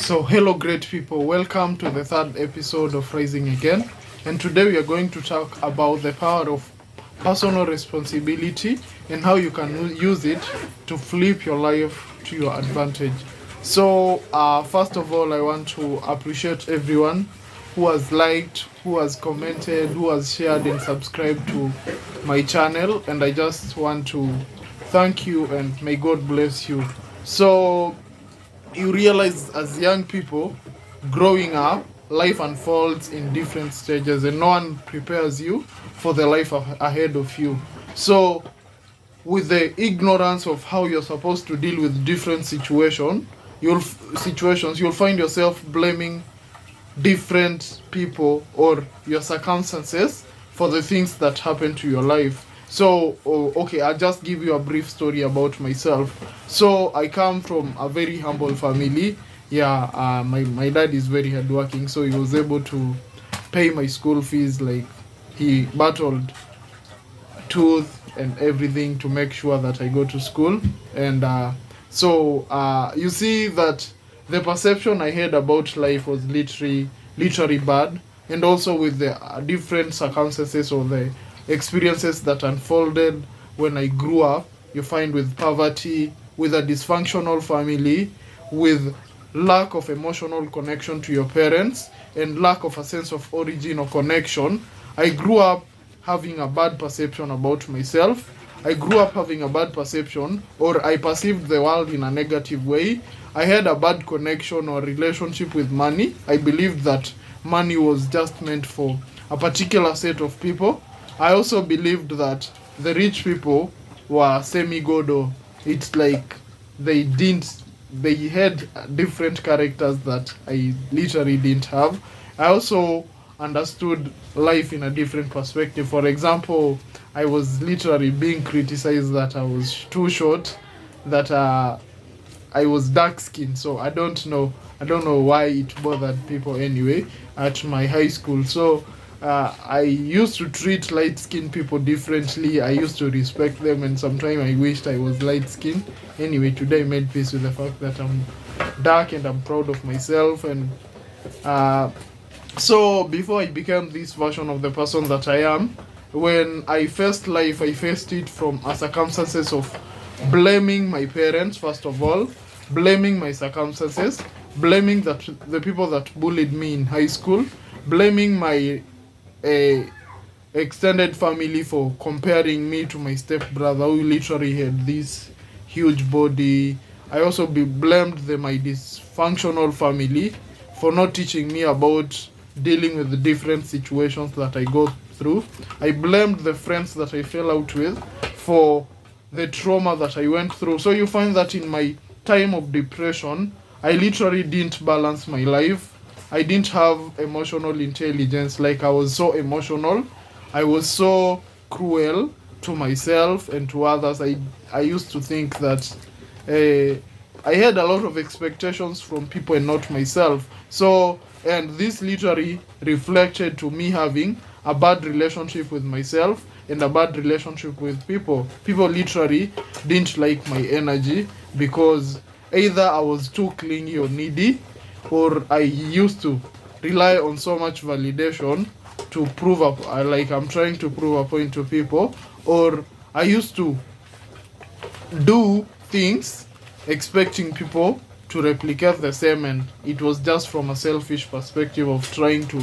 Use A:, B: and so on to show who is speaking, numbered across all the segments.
A: So, hello, great people. Welcome to the third episode of Rising Again. And today we are going to talk about the power of personal responsibility and how you can use it to flip your life to your advantage. So, first of all, I want to appreciate everyone who has liked, who has commented, who has shared and subscribed to my channel. And I just want to thank you and may God bless you. So, you realize as young people growing up, life unfolds in different stages and no one prepares you for the life ahead of you. So with the ignorance of how you're supposed to deal with different situations, you'll find yourself blaming different people or your circumstances for the things that happen to your life. So, okay, I'll just give you a brief story about myself. So, I come from a very humble family. Yeah, my dad is very hardworking, so he was able to pay my school fees. Like, he battled tooth and everything to make sure that I go to school. And you see that the perception I had about life was literally bad, and also with the different circumstances or the experiences that unfolded when I grew up. You find with poverty, with a dysfunctional family, with lack of emotional connection to your parents, and lack of a sense of origin or connection. I grew up having a bad perception about myself. I grew up having a bad perception, or I perceived the world in a negative way. I had a bad connection or relationship with money. I believed that money was just meant for a particular set of people. I also believed that the rich people were semi-god, or it's like they had different characters that I literally didn't have. I also understood life in a different perspective. For example, I was literally being criticized that I was too short, that I was dark skinned. So I don't know why it bothered people anyway at my high school. So I used to treat light skinned people differently. I used to respect them, and sometimes I wished I was light skinned. Anyway, today I made peace with the fact that I'm dark and I'm proud of myself. And so before I became this version of the person that I am, when I faced life, I faced it from a circumstances of blaming my parents, first of all, blaming my circumstances, blaming the people that bullied me in high school, blaming my extended family for comparing me to my stepbrother who literally had this huge body. I also blamed my dysfunctional family for not teaching me about dealing with the different situations that I go through. I blamed the friends that I fell out with for the trauma that I went through. So you find that in my time of depression, I literally didn't balance my life. I didn't have emotional intelligence. Like, I was so emotional. I was so cruel to myself and to others. I used to think that I had a lot of expectations from people and not myself. So, and this literally reflected to me having a bad relationship with myself and a bad relationship with people. People literally didn't like my energy because either I was too clingy or needy, or I used to rely on so much validation to prove up, like I'm trying to prove a point to people, or I used to do things expecting people to replicate the same, and it was just from a selfish perspective of trying to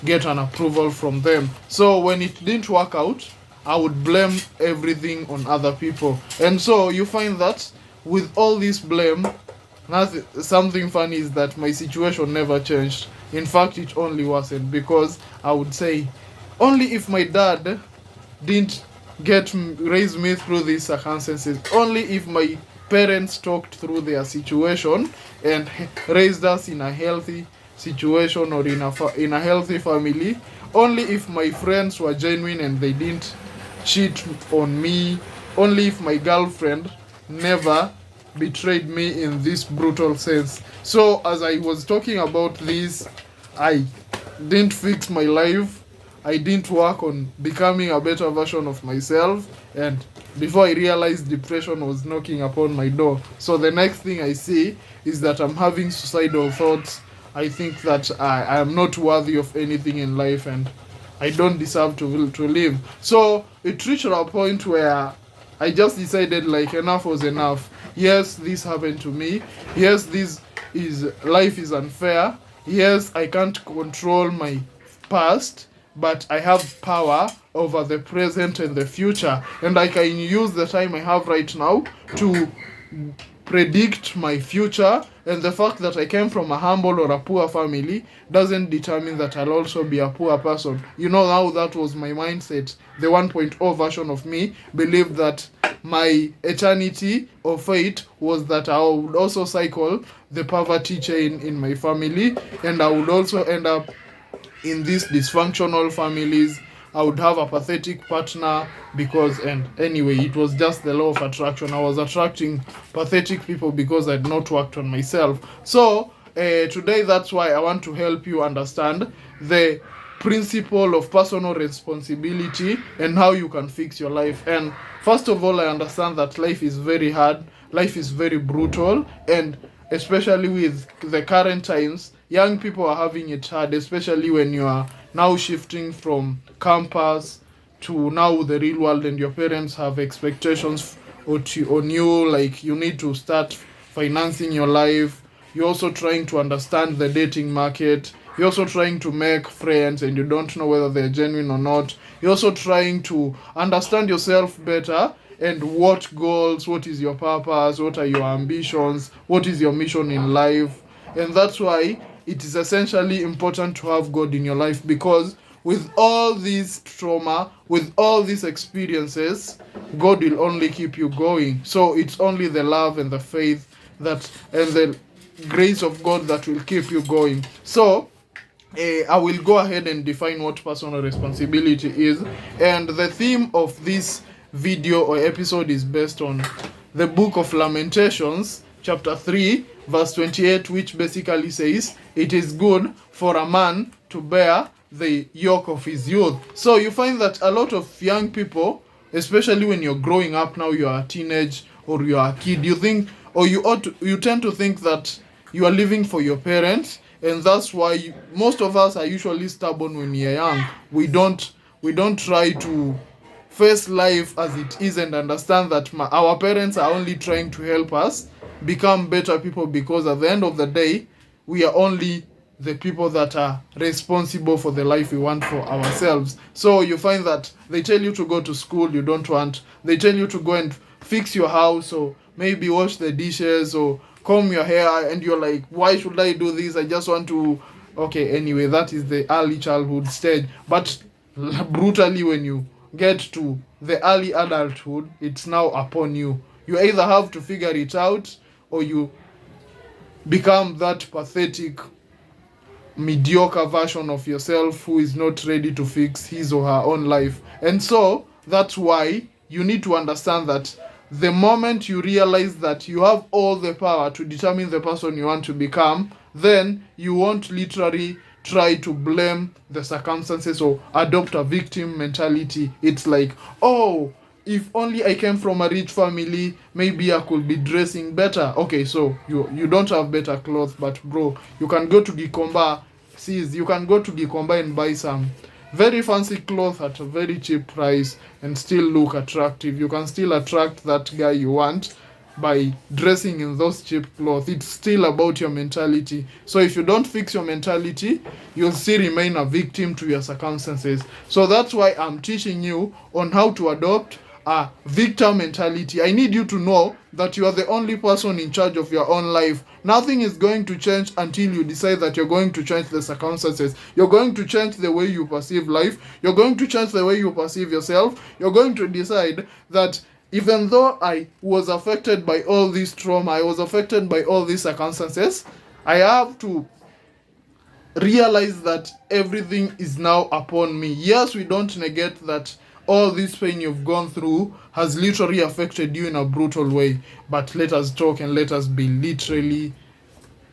A: get an approval from them. So when it didn't work out, I would blame everything on other people. And so you find that with all this blame, something funny is that my situation never changed. In fact, it only worsened, because I would say only if my dad didn't raise me through these circumstances, only if my parents talked through their situation and raised us in a healthy situation or in a healthy family, only if my friends were genuine and they didn't cheat on me, only if my girlfriend never betrayed me in this brutal sense. So as I was talking about this, I didn't fix my life. I didn't work on becoming a better version of myself, and before I realized depression was knocking upon my door. So the next thing I see is that I'm having suicidal thoughts. I think that I am not worthy of anything in life, and I don't deserve to live. So it reached a point where I just decided, like, enough was enough. Yes, this happened to me. Yes, this is life is unfair. Yes, I can't control my past, but I have power over the present and the future, and I can use the time I have right now to predict my future. And the fact that I came from a humble or a poor family doesn't determine that I'll also be a poor person. You know, now that was my mindset. The 1.0 version of me believed that my eternity or fate was that I would also cycle the poverty chain in my family, and I would also end up in these dysfunctional families. I would have a pathetic partner because, and anyway, it was just the law of attraction. I was attracting pathetic people because I'd not worked on myself. So today, that's why I want to help you understand the principle of personal responsibility and how you can fix your life. And first of all, I understand that life is very hard, life is very brutal, and especially with the current times, young people are having it hard, especially when you are now shifting from campus to now the real world, and your parents have expectations on you, like you need to start financing your life. You're also trying to understand the dating market. You're also trying to make friends, and you don't know whether they're genuine or not. You're also trying to understand yourself better, and what goals, what is your purpose, what are your ambitions, what is your mission in life. And that's why it is essentially important to have God in your life, because with all this trauma, with all these experiences, God will only keep you going. So it's only the love and the faith that and the grace of God that will keep you going. So I will go ahead and define what personal responsibility is. And the theme of this video or episode is based on the book of Lamentations, chapter 3, verse 28, which basically says, "It is good for a man to bear the yoke of his youth." So you find that a lot of young people, especially when you're growing up now, you are a teenage or you are a kid, you think, or you tend to think that you are living for your parents, and that's why most of us are usually stubborn when we are young. We don't try to face life as it is and understand that our parents are only trying to help us become better people, because at the end of the day, we are only the people that are responsible for the life we want for ourselves. So you find that they tell you to go to school, you don't want. They tell you to go and fix your house, or maybe wash the dishes, or comb your hair, and you're like, why should I do this? I just want to. Okay, anyway, that is the early childhood stage. But brutally, when you get to the early adulthood, it's now upon you. You either have to figure it out, or you become that pathetic, mediocre version of yourself who is not ready to fix his or her own life. And so that's why you need to understand that the moment you realize that you have all the power to determine the person you want to become, then you won't literally try to blame the circumstances or adopt a victim mentality. It's like, oh, if only I came from a rich family, maybe I could be dressing better. Okay, so you don't have better clothes, but bro, you can go to Gikomba. You can go to Gikomba and buy some very fancy clothes at a very cheap price and still look attractive. You can still attract that guy you want by dressing in those cheap clothes. It's still about your mentality. So if you don't fix your mentality, you'll still remain a victim to your circumstances. So that's why I'm teaching you on how to adopt a victor mentality. I need you to know that you are the only person in charge of your own life. Nothing is going to change until you decide that you're going to change the circumstances. You're going to change the way you perceive life. You're going to change the way you perceive yourself. You're going to decide that even though I was affected by all this trauma, I was affected by all these circumstances, I have to realize that everything is now upon me. Yes, we don't negate that all this pain you've gone through has literally affected you in a brutal way, but let us talk and let us be literally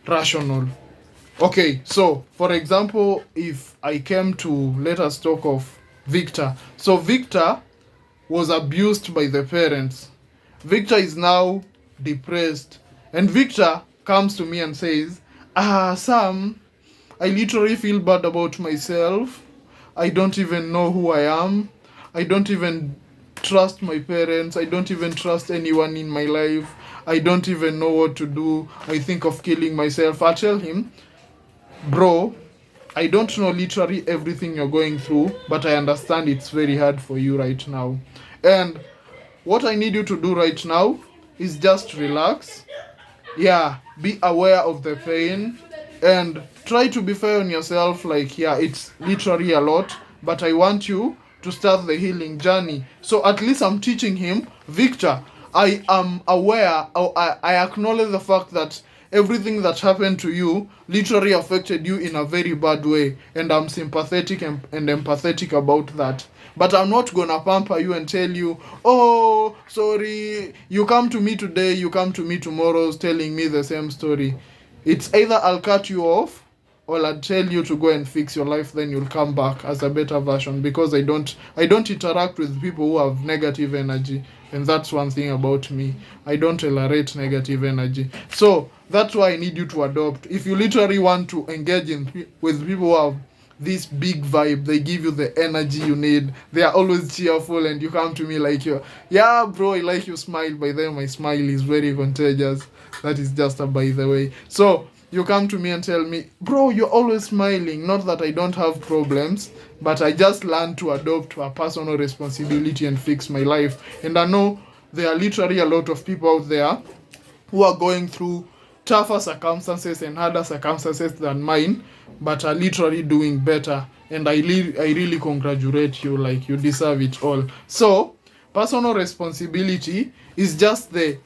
A: rational. Okay, so for example, if I came to, let us talk of Victor. So Victor was abused by the parents. Victor is now depressed. And Victor comes to me and says, Sam, I literally feel bad about myself. I don't even know who I am. I don't even trust my parents. I don't even trust anyone in my life. I don't even know what to do. I think of killing myself. I tell him, bro, I don't know literally everything you're going through, but I understand it's very hard for you right now. And what I need you to do right now is just relax. Yeah, be aware of the pain and try to be fair on yourself. Like, yeah, it's literally a lot, but I want you to start the healing journey. So at least I'm teaching him, Victor, I am aware, or I acknowledge the fact that everything that happened to you literally affected you in a very bad way, and I'm sympathetic and empathetic about that. But I'm not gonna pamper you and tell you, oh, sorry, you come to me today, you come to me tomorrow telling me the same story. It's either I'll cut you off or I'll tell you to go and fix your life, then you'll come back as a better version, because I don't interact with people who have negative energy. And that's one thing about me. I don't tolerate negative energy. So that's why I need you to adopt. If you literally want to engage with people who have this big vibe, they give you the energy you need, they are always cheerful, and you come to me like, yeah bro, I like your smile. By then my smile is very contagious. That is just a by the way. So you come to me and tell me, bro, you're always smiling. Not that I don't have problems, but I just learned to adopt a personal responsibility and fix my life. And I know there are literally a lot of people out there who are going through tougher circumstances and harder circumstances than mine, but are literally doing better. And I really congratulate you. Like, you deserve it all. So personal responsibility is just the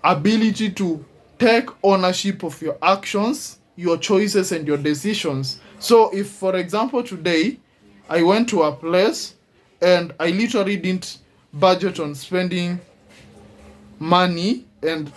A: ability to take ownership of your actions, your choices, and your decisions. So if, for example, today I went to a place and I literally didn't budget on spending money, and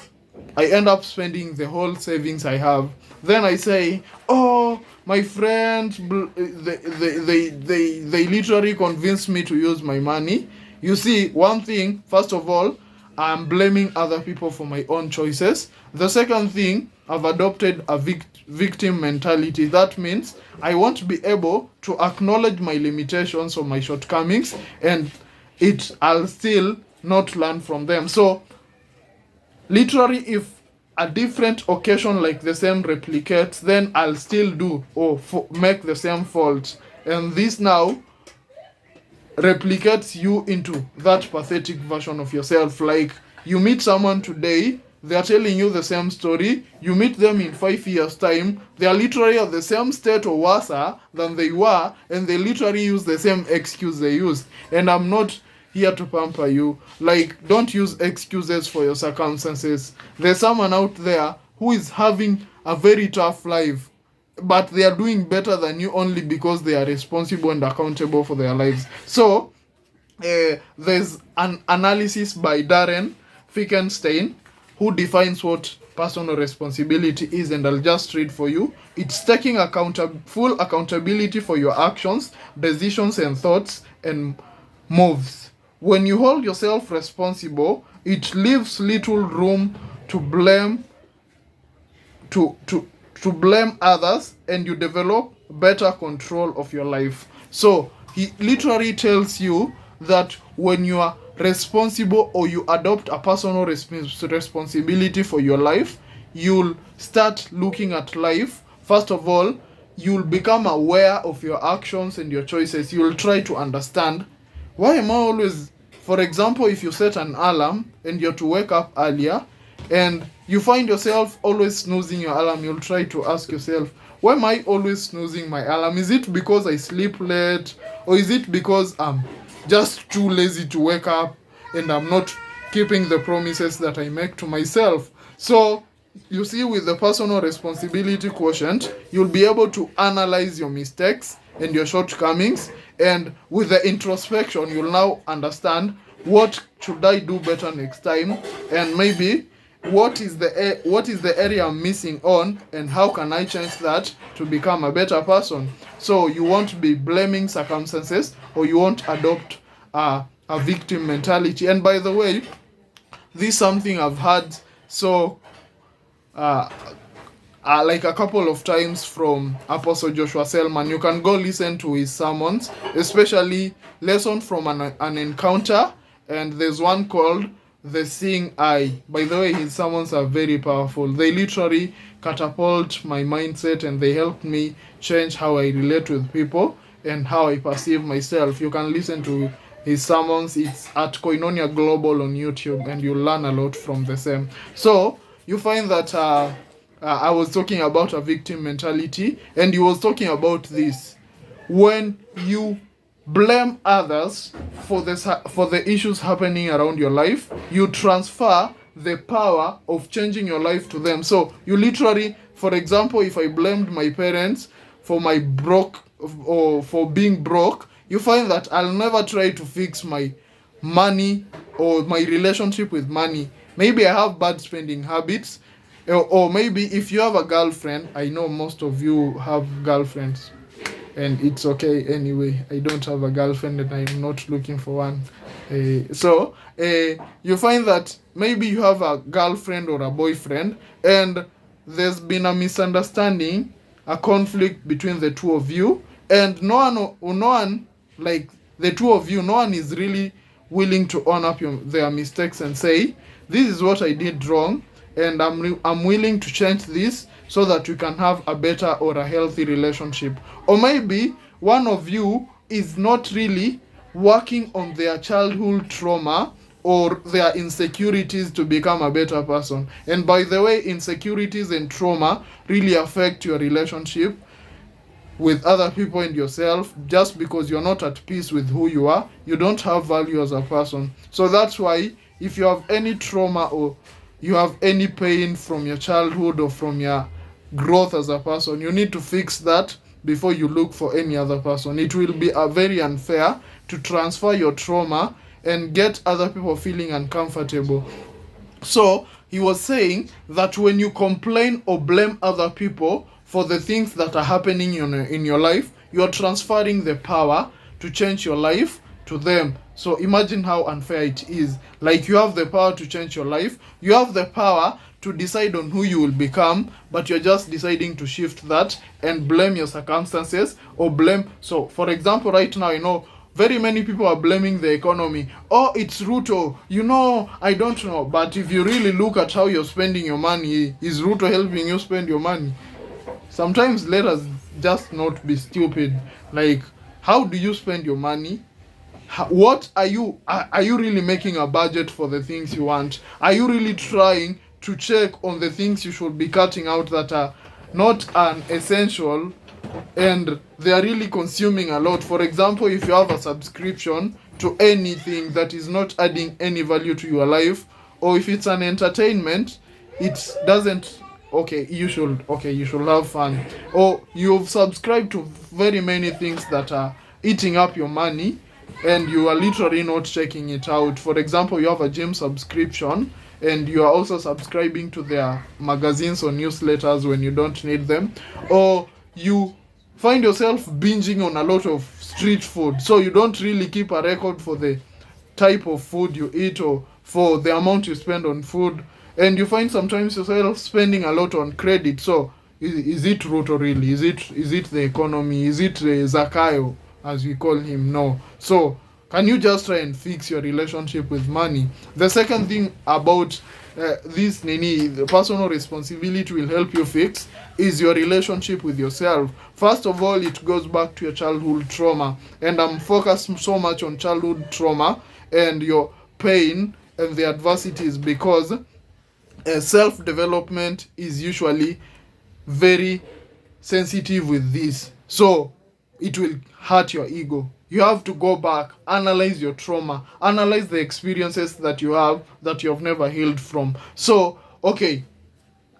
A: I end up spending the whole savings I have, then I say, oh, my friends, they literally convinced me to use my money. You see, one thing, first of all, I'm blaming other people for my own choices. The second thing, I've adopted a victim mentality. That means I won't be able to acknowledge my limitations or my shortcomings, and I'll still not learn from them. So literally, if a different occasion like the same replicates, then I'll still do or make the same fault. And this now replicates you into that pathetic version of yourself. Like, you meet someone today, they are telling you the same story. You meet them in 5 years' time, they are literally at the same state or worse than they were, and they literally use the same excuse they used. And I'm not here to pamper you. Like, don't use excuses for your circumstances. There's someone out there who is having a very tough life, but they are doing better than you only because they are responsible and accountable for their lives. So there's an analysis by Darren Finkelstein who defines what personal responsibility is, and I'll just read for you. It's taking full accountability for your actions, decisions, and thoughts and moves. When you hold yourself responsible, it leaves little room to blame blame others, and you develop better control of your life. So he literally tells you that when you are responsible, or you adopt a personal responsibility for your life, you'll start looking at life. First of all, you'll become aware of your actions and your choices. You'll try to understand, why am I always, for example, if you set an alarm and you're to wake up earlier, and you find yourself always snoozing your alarm, you'll try to ask yourself, why am I always snoozing my alarm? Is it because I sleep late? Or is it because I'm just too lazy to wake up and I'm not keeping the promises that I make to myself? So you see, with the personal responsibility quotient, you'll be able to analyze your mistakes and your shortcomings, and with the introspection, you'll now understand, what should I do better next time, and maybe what is the area I'm missing on, and how can I change that to become a better person. So you won't be blaming circumstances, or you won't adopt a a victim mentality. And by the way, this is something I've had so uh, like a couple of times from Apostle Joshua Selman. You can go listen to his sermons, especially Lesson from an Encounter, and there's one called The Seeing Eye. By the way, his sermons are very powerful. They literally catapult my mindset, and they help me change how I relate with people and how I perceive myself. You can listen to his sermons. It's at Koinonia Global on YouTube, and you'll learn a lot from the same. So you find that I was talking about a victim mentality, and he was talking about this. When you blame others for the issues happening around your life, you transfer the power of changing your life to them. So you literally, for example, if I blamed my parents for my broke or for being broke, you find that I'll never try to fix my money or my relationship with money. Maybe I have bad spending habits, or maybe if you have a girlfriend. I know most of you have girlfriends, and it's okay anyway. I don't have a girlfriend, and I'm not looking for one. So you find that maybe you have a girlfriend or a boyfriend, and there's been a misunderstanding, a conflict between the two of you, and no one, like the two of you, no one is really willing to own up their mistakes and say, this is what I did wrong, and I'm willing to change this so that we can have a better or a healthy relationship. Or maybe one of you is not really working on their childhood trauma or their insecurities to become a better person. And by the way, insecurities and trauma really affect your relationship with other people and yourself. Just because you're not at peace with who you are, you don't have value as a person. So that's why if you have any trauma or you have any pain from your childhood or from your growth as a person, you need to fix that before you look for any other person. It will be very unfair to transfer your trauma and get other people feeling uncomfortable. So he was saying that when you complain or blame other people for the things that are happening in your life, you are transferring the power to change your life to them. So imagine how unfair it is. Like, you have the power to change your life, you have the power to decide on who you will become, but you're just deciding to shift that and blame your circumstances or blame. So for example, right now, very many people are blaming the economy. Oh, it's Ruto. I don't know. But if you really look at how you're spending your money, is Ruto helping you spend your money? Sometimes let us just not be stupid. Like, how do you spend your money? What are you really making a budget for the things you want? Are you really trying to check on the things you should be cutting out that are not an essential and they are really consuming a lot? For example, if you have a subscription to anything that is not adding any value to your life, or if it's an entertainment, it doesn't, you should have fun. Or you've subscribed to very many things that are eating up your money and you are literally not checking it out. For example, you have a gym subscription and you are also subscribing to their magazines or newsletters when you don't need them. Or you find yourself binging on a lot of street food, so you don't really keep a record for the type of food you eat or for the amount you spend on food, and you find sometimes yourself spending a lot on credit. So is it Ruto really? Is it the economy? Is it Zakayo, as we call him? No. So can you just try and fix your relationship with money? The second thing about the personal responsibility will help you fix is your relationship with yourself. First of all, it goes back to your childhood trauma, and I'm focused so much on childhood trauma and your pain and the adversities because self-development is usually very sensitive with this. So it will hurt your ego. You have to go back, analyze your trauma, analyze the experiences that you have that you have never healed from. So,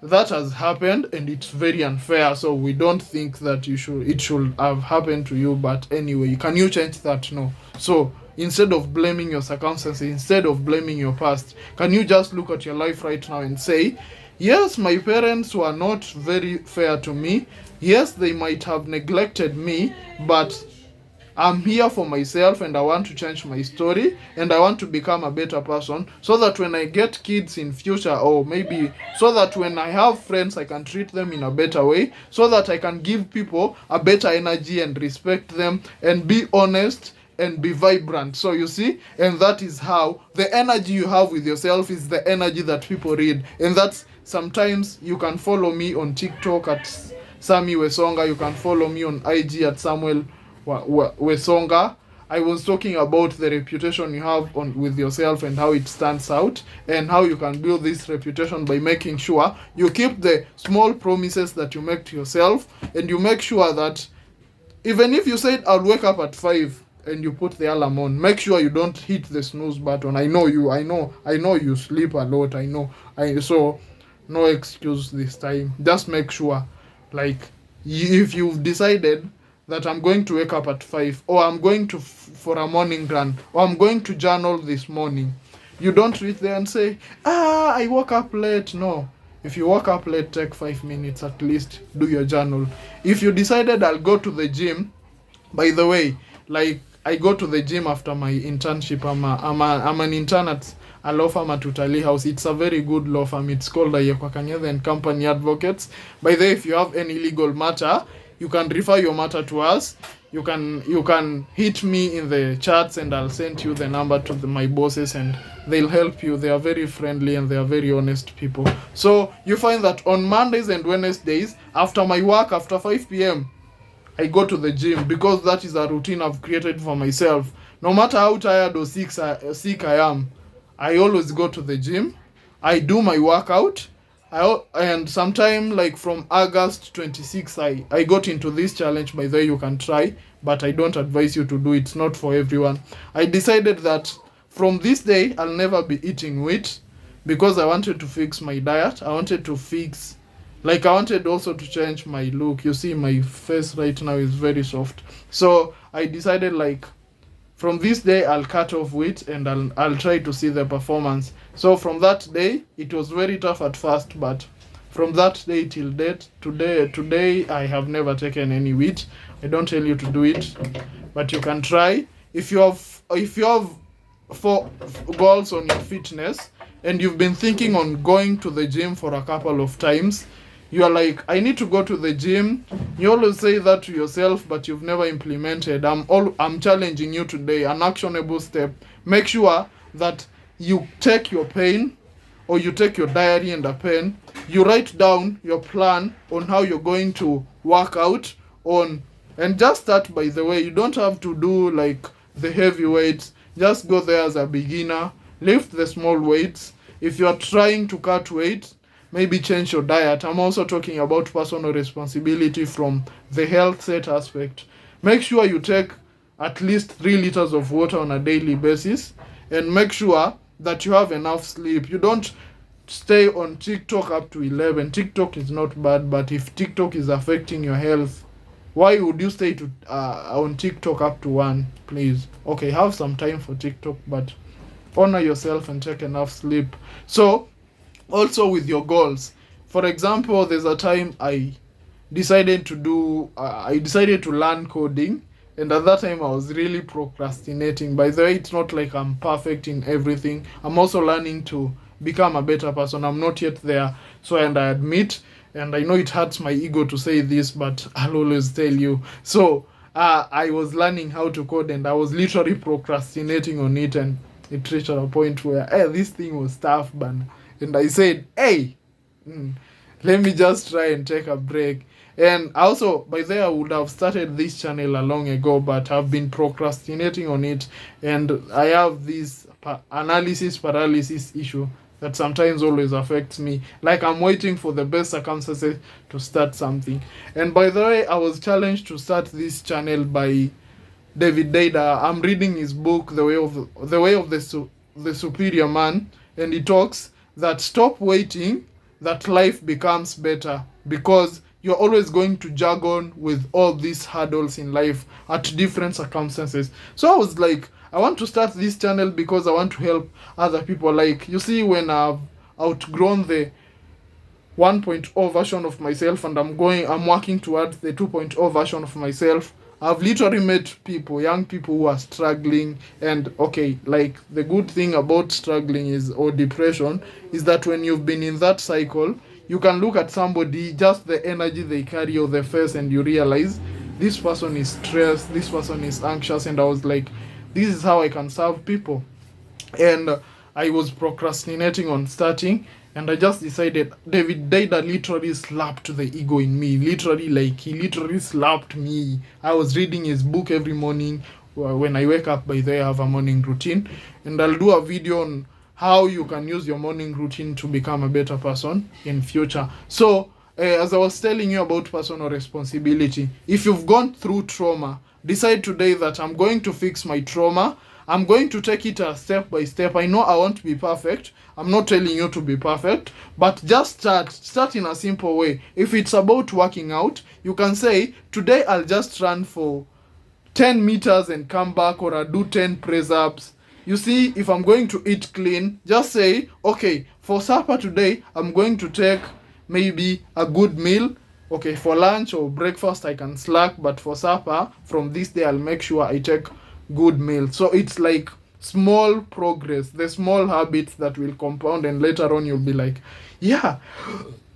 A: that has happened and it's very unfair. So we don't think that it should have happened to you. But anyway, can you change that? No. So instead of blaming your circumstances, instead of blaming your past, can you just look at your life right now and say, yes, my parents were not very fair to me. Yes, they might have neglected me, but I'm here for myself, and I want to change my story, and I want to become a better person, so that when I get kids in future, or maybe so that when I have friends, I can treat them in a better way, so that I can give people a better energy and respect them and be honest and be vibrant. So you see, and that is how the energy you have with yourself is the energy that people read. And that's, sometimes you can follow me on TikTok at Sami Wesonga, you can follow me on IG at Samuel Wesonga. I was talking about the reputation you have on with yourself and how it stands out, and how you can build this reputation by making sure you keep the small promises that you make to yourself, and you make sure that even if you said I'll wake up at 5 and you put the alarm on, make sure you don't hit the snooze button. I know you sleep a lot. So no excuse this time. Just make sure, like, if you've decided that I'm going to wake up at 5, or I'm going to for a morning run, or I'm going to journal this morning, you don't reach there and say, I woke up late. No. If you woke up late, take 5 minutes at least, do your journal. If you decided I'll go to the gym, by the way, like, I go to the gym after my internship. I'm an intern at a law firm at Utali House. It's a very good law firm. It's called Ayekwa Kanyetha and Company Advocates. By the way, if you have any legal matter, you can refer your matter to us. You can hit me in the chats, and I'll send you the number to my bosses, and they'll help you. They are very friendly and they are very honest people. So you find that on Mondays and Wednesdays, after my work, after 5 p.m., I go to the gym, because that is a routine I've created for myself. No matter how tired or sick I am, I always go to the gym. I do my workout. And sometime, like from August 26th, I got into this challenge. By the way, you can try, but I don't advise you to do it. It's not for everyone. I decided that from this day, I'll never be eating wheat, because I wanted to fix my diet. I wanted also to change my look. You see, my face right now is very soft. So I decided, like, from this day I'll cut off wheat, and I'll try to see the performance. So from that day, it was very tough at first, but from that day till date, today I have never taken any wheat. I don't tell you to do it, but you can try. If you have four goals on your fitness, and you've been thinking on going to the gym for a couple of times, you are like, I need to go to the gym. You always say that to yourself, but you've never implemented. I'm challenging you today, an actionable step. Make sure that you take your pain, or you take your diary and a pen. You write down your plan on how you're going to work out on, and just start. By the way, you don't have to do like the heavy weights. Just go there as a beginner. Lift the small weights. If you are trying to cut weight, maybe change your diet. I'm also talking about personal responsibility from the health set aspect. Make sure you take at least 3 liters of water on a daily basis, and make sure that you have enough sleep. You don't stay on TikTok up to 11. TikTok is not bad, but if TikTok is affecting your health, why would you stay on TikTok up to 1? Please. Okay, have some time for TikTok, but honor yourself and take enough sleep. So, also with your goals. For example, there's a time I decided to learn coding, and at that time I was really procrastinating. By the way, it's not like I'm perfect in everything. I'm also learning to become a better person. I'm not yet there, and I admit, and I know it hurts my ego to say this, but I'll always tell you. So I was learning how to code, and I was literally procrastinating on it, and it reached a point where this thing was tough, man. And I said, hey, let me just try and take a break. And also, by there, I would have started this channel a long ago, but I've been procrastinating on it. And I have this analysis paralysis issue that sometimes always affects me. Like, I'm waiting for the best circumstances to start something. And by the way, I was challenged to start this channel by David Dada. I'm reading his book, The Way of the Superior Man, and he talks that stop waiting that life becomes better, because you're always going to juggle with all these hurdles in life at different circumstances. So I was like, I want to start this channel because I want to help other people. Like, you see, when I've outgrown the 1.0 version of myself, and I'm working towards the 2.0 version of myself, I've literally met people, young people who are struggling. And okay, like the good thing about struggling is, or depression, is that when you've been in that cycle, you can look at somebody, just the energy they carry or their face, and you realize this person is stressed, this person is anxious. And I was like, this is how I can serve people. And I was procrastinating on starting, and I just decided. David Dida literally slapped the ego in me. Literally, like he literally slapped me. I was reading his book every morning. When I wake up, by the way, I have a morning routine, and I'll do a video on how you can use your morning routine to become a better person in future. So, as I was telling you about personal responsibility, if you've gone through trauma, decide today that I'm going to fix my trauma. I'm going to take it step by step. I know I won't be perfect. I'm not telling you to be perfect, but just start in a simple way. If it's about working out, you can say, today I'll just run for 10 meters and come back, or I'll do 10 press ups. You see, if I'm going to eat clean, just say, okay, for supper today, I'm going to take maybe a good meal. Okay, for lunch or breakfast, I can slack, but for supper, from this day, I'll make sure I take good meal. So it's like small progress, the small habits that will compound, and later on you'll be like, yeah,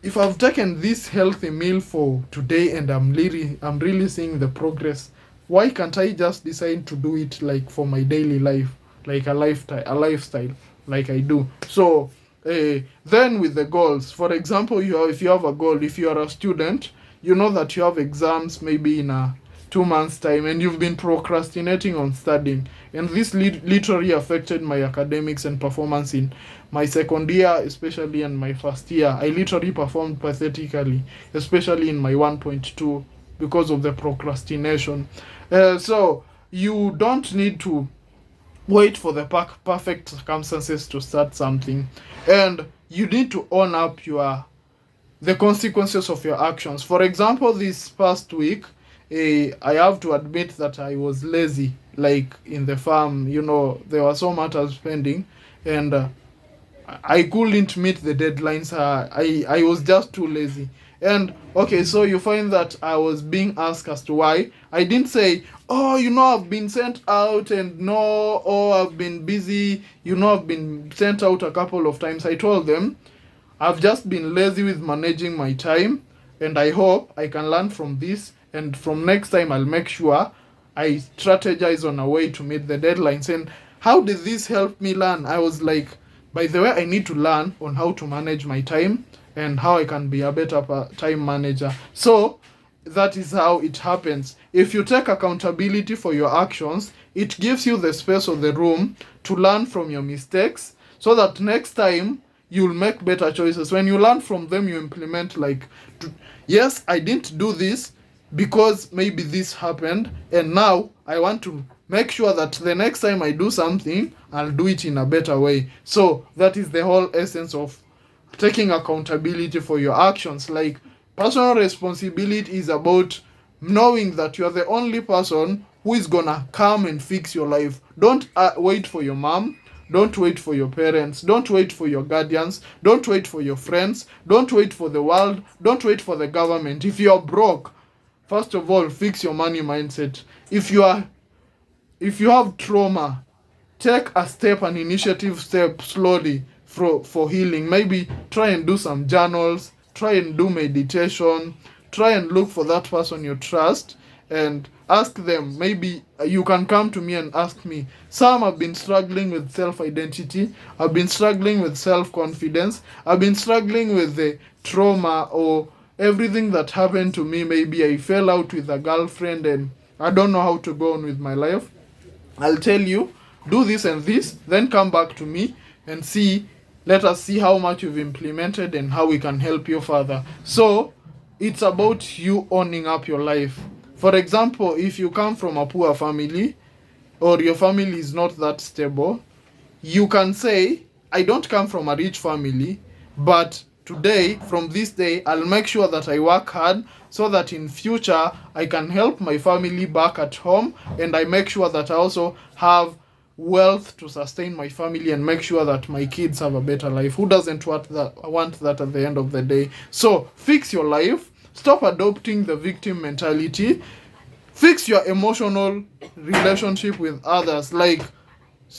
A: if I've taken this healthy meal for today and I'm really seeing the progress, why can't I just decide to do it like for my daily life, like a lifestyle like I do. So then with the goals, for example, if you have a goal, if you are a student, you know that you have exams maybe in a 2 months time, and you've been procrastinating on studying, and this literally affected my academics and performance in my second year, especially in my first year. I literally performed pathetically, especially in my 1.2, because of the procrastination. So you don't need to wait for the perfect circumstances to start something, and you need to own up the consequences of your actions. For example, this past week, I have to admit that I was lazy, like in the farm. There were so matters pending, and I couldn't meet the deadlines. I was just too lazy. And okay, so you find that I was being asked as to why. I didn't say, oh, I've been sent out, and no, oh, I've been busy, I've been sent out a couple of times. I told them, I've just been lazy with managing my time, and I hope I can learn from this, and from next time I'll make sure I strategize on a way to meet the deadlines. And how did this help me learn? I was like, by the way, I need to learn on how to manage my time and how I can be a better time manager. So that is how it happens. If you take accountability for your actions, it gives you the space or the room to learn from your mistakes, so that next time you'll make better choices. When you learn from them, you implement, like, yes, I didn't do this because maybe this happened, and now I want to make sure that the next time I do something, I'll do it in a better way. So that is the whole essence of taking accountability for your actions. Like, personal responsibility is about knowing that you're the only person who is gonna come and fix your life. Don't wait for your mom. Don't wait for your parents. Don't wait for your guardians. Don't wait for your friends. Don't wait for the world. Don't wait for the government. If you're broke, first of all, fix your money mindset. If you have trauma, take an initiative step slowly for healing. Maybe try and do some journals, try and do meditation, try and look for that person you trust and ask them. Maybe you can come to me and ask me. Some have been struggling with self-identity, I've been struggling with self-confidence, I've been struggling with the trauma or everything that happened to me. Maybe I fell out with a girlfriend and I don't know how to go on with my life. I'll tell you, do this and this, then come back to me and let us see how much you've implemented and how we can help you further. So it's about you owning up your life. For example, if you come from a poor family or your family is not that stable, you can say, I don't come from a rich family, but today, from this day, I'll make sure that I work hard so that in future I can help my family back at home, and I make sure that I also have wealth to sustain my family and make sure that my kids have a better life. Who doesn't want that at the end of the day? So fix your life. Stop adopting the victim mentality. Fix your emotional relationship with others. Like,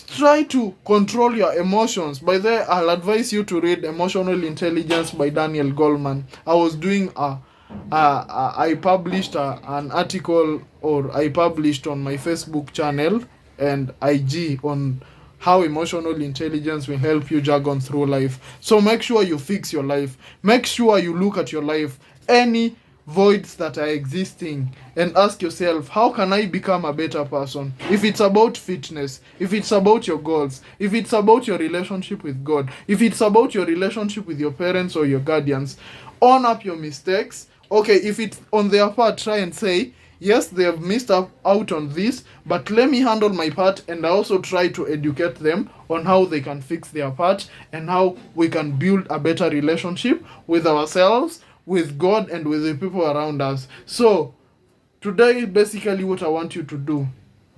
A: try to control your emotions. By the way, I'll advise you to read Emotional Intelligence by Daniel Goleman. I was doing I published an article, or I published on my Facebook channel and IG on how emotional intelligence will help you jargon through life. So make sure you fix your life. Make sure you look at your life, any voids that are existing, and ask yourself, how can I become a better person? If it's about fitness, if it's about your goals, if it's about your relationship with God, if it's about your relationship with your parents or your guardians, own up your mistakes. Okay, if it's on their part, try and say, yes, they have missed out on this, but let me handle my part, and I also try to educate them on how they can fix their part and how we can build a better relationship with ourselves, with God, and with the people around us. So today, basically what I want you to do,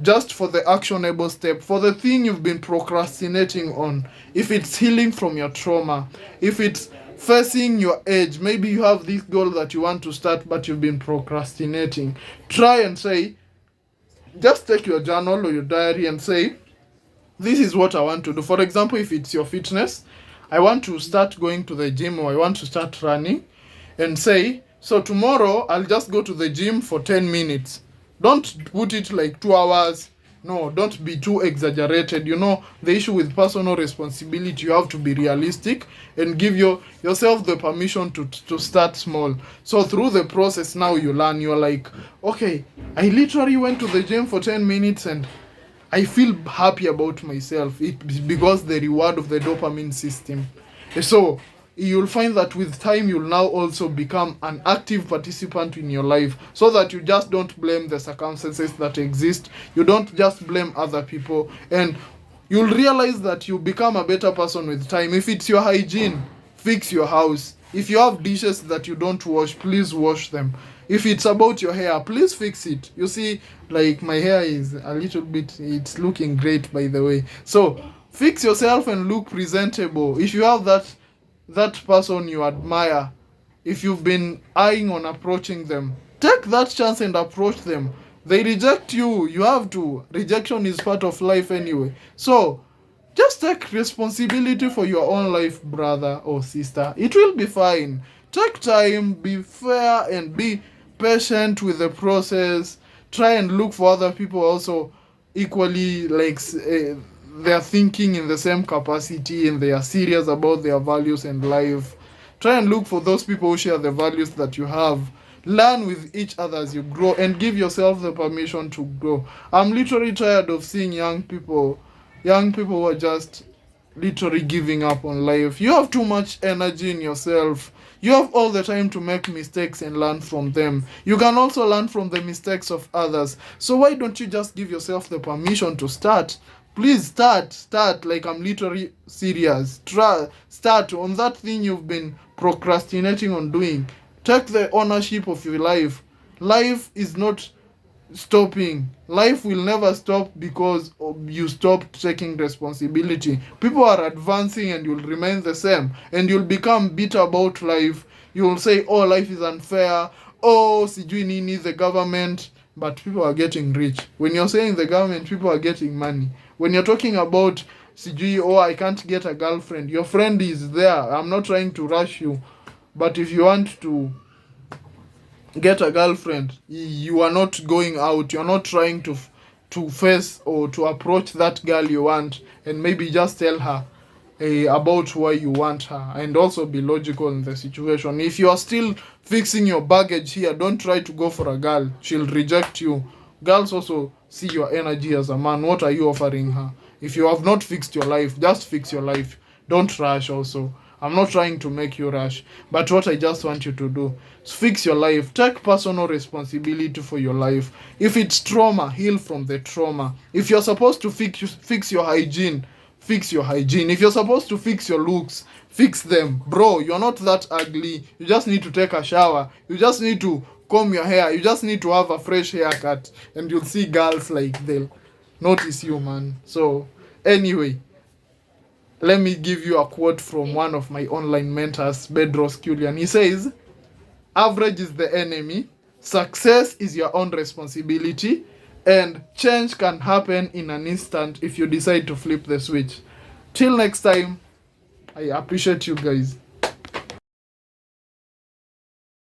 A: just for the actionable step, for the thing you've been procrastinating on, if it's healing from your trauma, if it's facing your age, maybe you have this goal that you want to start but you've been procrastinating, try and say, just take your journal or your diary and say, this is what I want to do. For example, if it's your fitness, I want to start going to the gym, or I want to start running, and say, so tomorrow I'll just go to the gym for 10 minutes. Don't put it like 2 hours. No, don't be too exaggerated. You know, the issue with personal responsibility, you have to be realistic and give yourself the permission to start small. So through the process, now you learn. You're like, okay, I literally went to the gym for 10 minutes and I feel happy about myself. It's because the reward of the dopamine system. So you'll find that with time you'll now also become an active participant in your life, so that you just don't blame the circumstances that exist. You don't just blame other people, and you'll realize that you become a better person with time. If it's your hygiene, fix your house. If you have dishes that you don't wash, please wash them. If it's about your hair, please fix it. You see, like, my hair is a little bit, it's looking great, by the way. So fix yourself and look presentable. If you have that person you admire, if you've been eyeing on approaching them, take that chance and approach them. They reject you, you have to. Rejection is part of life anyway. So just take responsibility for your own life, brother or sister. It will be fine. Take time, be fair, and be patient with the process. Try and look for other people also equally, like, they're thinking in the same capacity and they are serious about their values and life. Try and look for those people who share the values that you have. Learn with each other as you grow, and give yourself the permission to grow. I'm literally tired of seeing young people who are just literally giving up on life. You have too much energy in yourself. You have all the time to make mistakes and learn from them. You can also learn from the mistakes of others. So why don't you just give yourself the permission to start? Please start. Like, I'm literally serious. Start on that thing you've been procrastinating on doing. Take the ownership of your life. Life is not stopping. Life will never stop because you stopped taking responsibility. People are advancing and you'll remain the same, and you'll become bitter about life. You'll say, oh, life is unfair, oh, sijui nini, the government. But people are getting rich. When you're saying the government, people are getting money. When you're talking about sijui, oh, I can't get a girlfriend, your friend is there. I'm not trying to rush you, but if you want to get a girlfriend, you are not going out, you're not trying to face or to approach that girl you want, and maybe just tell her about why you want her, and also be logical in the situation. If you are still fixing your baggage here, don't try to go for a girl, she'll reject you. Girls also see your energy as a man. What are you offering her? If you have not fixed your life, just fix your life. Don't rush also. I'm not trying to make you rush, but what I just want you to do is fix your life. Take personal responsibility for your life. If it's trauma, heal from the trauma. If you're supposed to fix your hygiene, fix your hygiene. If you're supposed to fix your looks, fix them. Bro, you're not that ugly. You just need to take a shower. You just need to comb your hair. You just need to have a fresh haircut, and you'll see girls, like, they'll notice you, man. So anyway, let me give you a quote from one of my online mentors, Bedros Kulian. He says, average is the enemy, Success is your own responsibility, and change can happen in an instant if you decide to flip the switch. Till next time, I appreciate you guys.